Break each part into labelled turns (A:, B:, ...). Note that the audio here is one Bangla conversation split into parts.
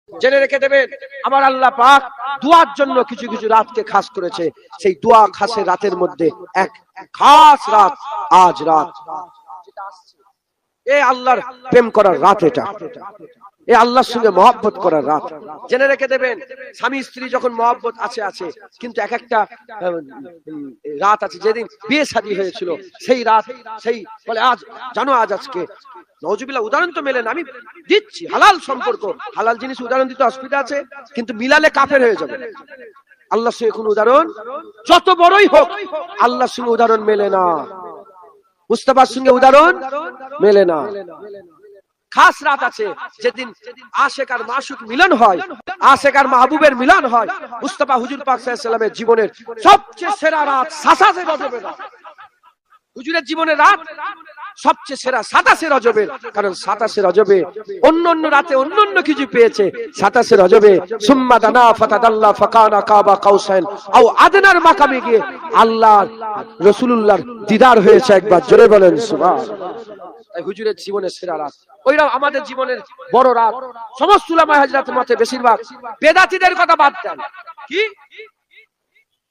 A: জেনে রেখে দেবেন আমার আল্লাহ পাক দুয়ার জন্য কিছু কিছু রাতকে খাস করেছে। সেই দুয়া খাসের রাতের মধ্যে এক খাস রাত আজ রাত, এ আল্লাহর প্রেম করার রাত, এটা এ আল্লাহর সঙ্গে মহব্বত করার রাত। জেনে রেখে দেবেন স্বামী স্ত্রী যখন মহব্বত আছে কিন্তু এক একটা রাত আছে যেদিন বিয়ে শাদী হয়েছিল সেই রাত, সেই বলে আজ জানো আজ আজকে নওজুবিল্লাহ, উদাহরণ তো মেলে না, আমি দিচ্ছি হালাল সম্পর্ক, হালাল জিনিস উদাহরণ দিতে অসুবিধা আছে, কিন্তু মিলালে কাফের হয়ে যাবে। আল্লাহর সঙ্গে কোন উদাহরণ যত বড়ই হোক আল্লাহর সঙ্গে উদাহরণ মেলে না, মুস্তাফার সঙ্গে উদাহরণ মেলে না। খাস রাত আছে যেদিন আশেক আর মাশুক মিলন হয়, আশেক আর মাহবুবের মিলন হয়। মুস্তাফা হুজুর পাক সাল্লাল্লাহু আলাইহি ওয়াসাল্লামের জীবনের সবচেয়ে সেরা রাত 27 রজবের রাত। হুজুরের জীবনের রাত সবচেয়ে সেরা 27 রজবের, কারণ 27 রজবে অন্য রাতে অন্য কিছু পেয়েছে, 27 রজবে সুম্মা দানা ফাতাদাল্লা ফাকানা কাবা কাউসাইন আও আদনার মাকামে গিয়ে আল্লাহ রাসূলুল্লাহর দিদার হয়েছে একবার, জোরে বলেন সুবহানাল্লাহ। তাই হুজুরের জীবনের সেরা রাত ওইরকম আমাদের জীবনের বড় রাত। সমস্ত উলামা হাজরাতের মতে বেশিরভাগ বেদাতীদের কথা বাদ দেন, কি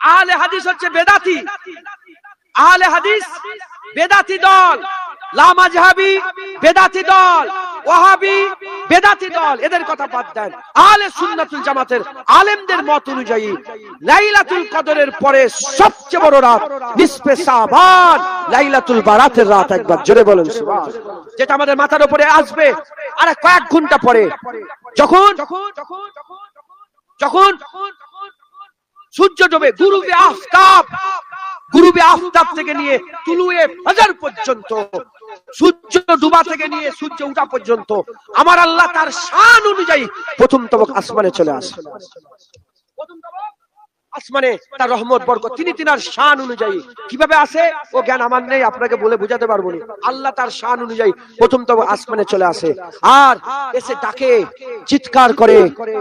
A: আহলে হাদিস হচ্ছে বেদাতী, আহলে হাদিস বেদাতী দল, লামাযহাবী বেদাতী দল, ওয়াহাবী বেদাতী দল, এদের কথা বাদ দেন। আহলে সুন্নাতুল জামাতের আলেমদের মত অনুযায়ী লাইলাতুল কদরের পরে সবচেয়ে বড় রাত নিসফে শাবান, লাইলাতুল বারাতের রাত, একবার জোরে বলেন সুবহানাল্লাহ। যেটা আমাদের মাথার উপরে আসবে আর কয়েক ঘন্টা পরে, যখন যখন সূর্য ডুবে, গুরুবে আফতাব থেকে নিয়ে তুলুয়ে ফজর পর্যন্ত, সূর্য ডুবা থেকে নিয়ে সূর্য উঠা পর্যন্ত আমার আল্লাহ তার শান অনুযায়ী প্রথম তবক আসমানে চলে আসে। আসমানে তার রহমত বরকত তিনি তিনার শান অনুযায়ী কিভাবে আসে ও জ্ঞান আমার নেই, আপনাকে বলে বোঝাতে পারবো না। আল্লাহ তার শান অনুযায়ী প্রথম তবে আসমানে চলে আসে আর এসে ডাকে, চিৎকার করে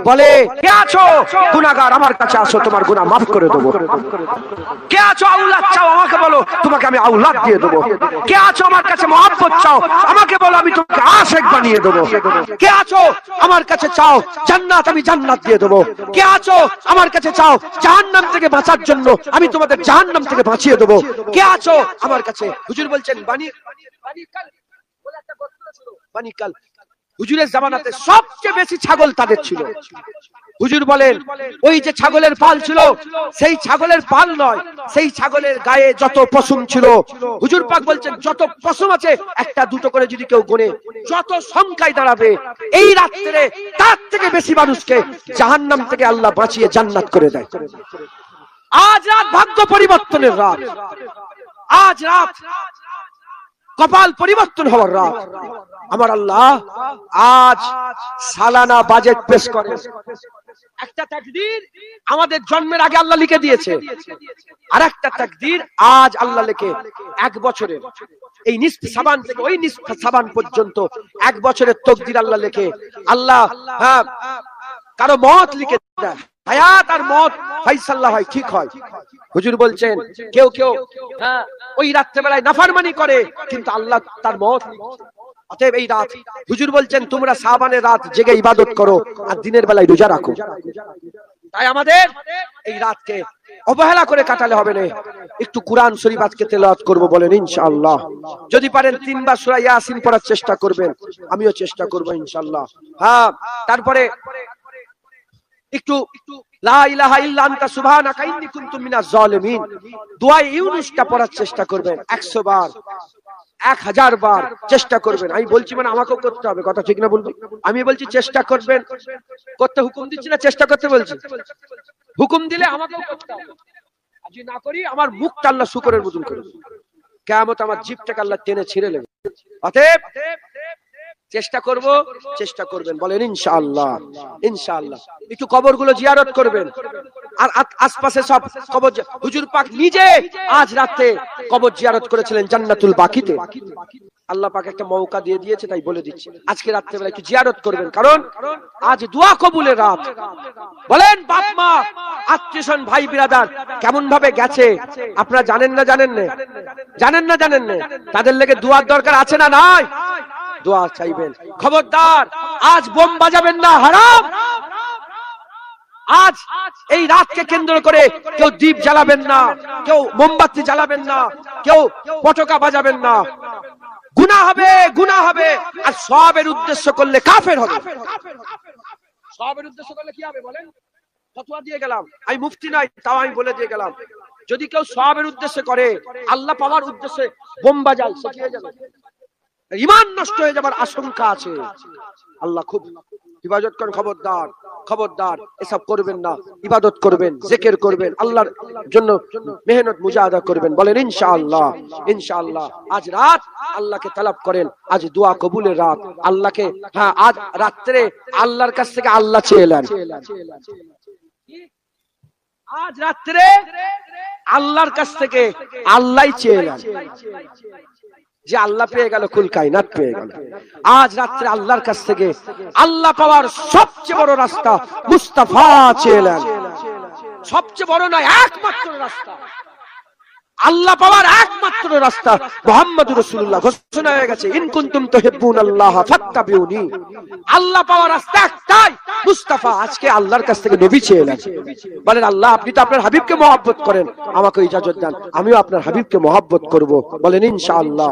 A: বলে, কে আছো গুনাহগার, আমার কাছে আসো, তোমার গুনাহ মাফ করে দেবো। কে আছো আওলাদ চাও, আমাকে বলো, তোমাকে আমি আওলাদ দিয়ে দেবো। কে আছো আমার কাছে মহব্বত চাও, আমাকে বলো, আমি তোমাকে আশিক বানিয়ে দেবো। কে আছো আমার কাছে চাও জান্নাত, আমি জান্নাত দিয়ে দেবো। কে আছো আমার কাছে চাও জাহান্নাম থেকে বাঁচার জন্য, আমি তোমাদের জাহান্নাম থেকে বাঁচিয়ে দেবো। কে আছো আমার কাছে। হুজুর বলছেন বানিকাল, হুজুরের জামানাতে সবচেয়ে বেশি ছাগল তাদের ছিল। হুজুর বলেন ওই যে ছাগলের পাল ছিল, সেই ছাগলের পাল নয়, সেই ছাগলের গায়ে যত পশম ছিল, হুজুর পাক বলছেন যত পশম আছে একটা দুটো করে যদি কেউ গুনে যত সংখ্যায় দাঁড়াবে, এই রাত্রে তার থেকে বেশি মানুষকে জাহান্নাম থেকে আল্লাহ বাঁচিয়ে জান্নাত করে দেয়। আজ রাত ভাগ্য পরিবর্তনের রাত, আজ রাত কপাল পরিবর্তন হওয়ার রাত। আমার আল্লাহ আজ সালানা বাজেট পেশ করে। একটা তাকদীর আমাদের জন্মের আগে আল্লাহ লিখে দিয়েছে, আর একটা তাকদীর আজ আল্লাহ লিখে এক বছরের, এই নিসফ শাবান থেকে ওই নিসফ শাবান পর্যন্ত এক বছরের তাকদীর আল্লাহ লিখে। আল্লাহ কারো মত লিখে দেয়, হায়াত আর মত ফাইসাল্লাহ হয়, ঠিক হয়। হুজুর বলছেন কেউ কেউ ওই রাত্রে বেলায় নাফরমানি করে, কিন্তু আল্লাহ তার মত। অতএব এই রাত হুজুর বলছেন তোমরা শাবানের রাত জেগে ইবাদত করো আর দিনের বেলায় রোজা রাখো। তাই আমাদের এই রাতকে অবহেলা করে কাটালে হবে না। একটু কুরআন শরীফ আজকে তেলাওয়াত করব, বলেন ইনশাআল্লাহ। যদি পারেন 3 বার সূরা ইয়াসিন পড়ার চেষ্টা করবেন, আমিও চেষ্টা করব ইনশাআল্লাহ। হ্যাঁ, তারপরে একটু লা ইলাহা ইল্লা আনতা সুবহানাকা ইন্নী কুনতু মিনাজ জালিমিন দোয়া ইউনূসটা পড়ার চেষ্টা করবেন 100 বার, 1000 বার চেষ্টা করবেন। আমি বলছি মানে আমাকেও করতে হবে, কথা ঠিক না বলবো? আমি বলছি চেষ্টা করবেন, করতে হুকুম দিচ্ছি না, চেষ্টা করতে বলছি। হুকুম দিলে আমাকেও করতে হবে, যদি না করি আমার মুখটা আল্লাহ শুকরের মতন করে কিয়ামত আমার জিভটাকে আল্লাহ টেনে ছিঁড়ে নেবে। অতএব চেষ্টা করব, চেষ্টা করবেন, বলেন ইনশাআল্লাহ। ইনশাআল্লাহ একটু কবরগুলো জিয়ারত করবেন, আর আশপাশে সব কবর। হুজুর পাক নিজে আজ রাতে কবর জিয়ারত করেছিলেন জান্নাতুল বাকিতে। আল্লাহ পাক একটা মৌকা দিয়ে দিয়েছে, তাই বলে দিচ্ছি আজকে রাত্রে বেলা একটু জিয়ারত করবেন, কারণ আজ দোয়া কবুলের রাত। বলেন বাপ মা আত্মীয়স্বজন ভাই বিরাদার কেমন ভাবে গেছে আপনারা জানেন না? জানেন না? জানেন না? জানেন না? তাদের লেগে দোয়ার দরকার আছে না নাই? দোয়া চাইবেন। খবরদার আজ বোম বাজাবেন না, হারাম। আজ এই রাতকে কেন্দ্র করে কেউ দীপ জ্বালাবেন না, কেউ মোমবাতি জ্বালাবেন না, কেউ পতাকা বাজাবেন না। গুনাহ হবে, গুনাহ হবে। আর সওয়াবের উদ্দেশ্য করলে কাফের হবে। সওয়াবের উদ্দেশ্য করলে কি হবে বলেন? ফতোয়া দিয়ে গেলাম, আমি মুফতি নাই, তাও আমি বলে দিয়ে গেলাম, যদি কেউ সওয়াবের উদ্দেশ্যে করে, আল্লাহ পাওয়ার উদ্দেশ্যে বোম বাজায়, সে কি হয়ে যাবে? ঈমান নষ্ট হয়ে যাবার আশঙ্কা আছে। আল্লাহ খুব ইবাদত করেন। খবরদার, খবরদার, এসব করবেন না। ইবাদত করবেন, জিকির করবেন, আল্লাহর জন্য মেহনত মুজাহাদা করবেন। বলেন ইনশাআল্লাহ, ইনশাআল্লাহ। আজ রাত আল্লাহকে তলব করেন, আজ দোয়া কবুলের রাত। আল্লাহকে, হ্যাঁ, আজ রাত্রে আল্লাহর কাছ থেকে আল্লাহ চেয়েলেন। আজ রাত্রে আল্লাহর কাছ থেকে আল্লাহই চেয়েলেন। যে আল্লাহ পেয়ে গেল, কুল কায়নাত পেয়ে গেল। আজ রাত্রে আল্লাহর কাছ থেকে আল্লাহ পাওয়ার সবচেয়ে বড় রাস্তা মুস্তাফা চেয়েলেন। সবচেয়ে বড় নয়, একমাত্র রাস্তা আল্লাহ পাওয়ার, একমাত্র রাস্তা মুহাম্মদুর রাসূলুল্লাহ। ঘোষণা হয়ে গেছে, ইন কুনতুম তুহিব্বুনাল্লাহ ফাত্তাবিউনি। আল্লাহ পাওয়ার রাস্তা একটাই, মুস্তাফা। আজকে আল্লাহর কাছ থেকে নবী চেয়েলেন। বলেন, আল্লাহ আপনি তো আপনার হাবিবকে মহব্বত করেন, আমাকে ইজাজত দেন, আমিও আপনার হাবিবকে মহব্বত করব। বলেন ইনশাআল্লাহ।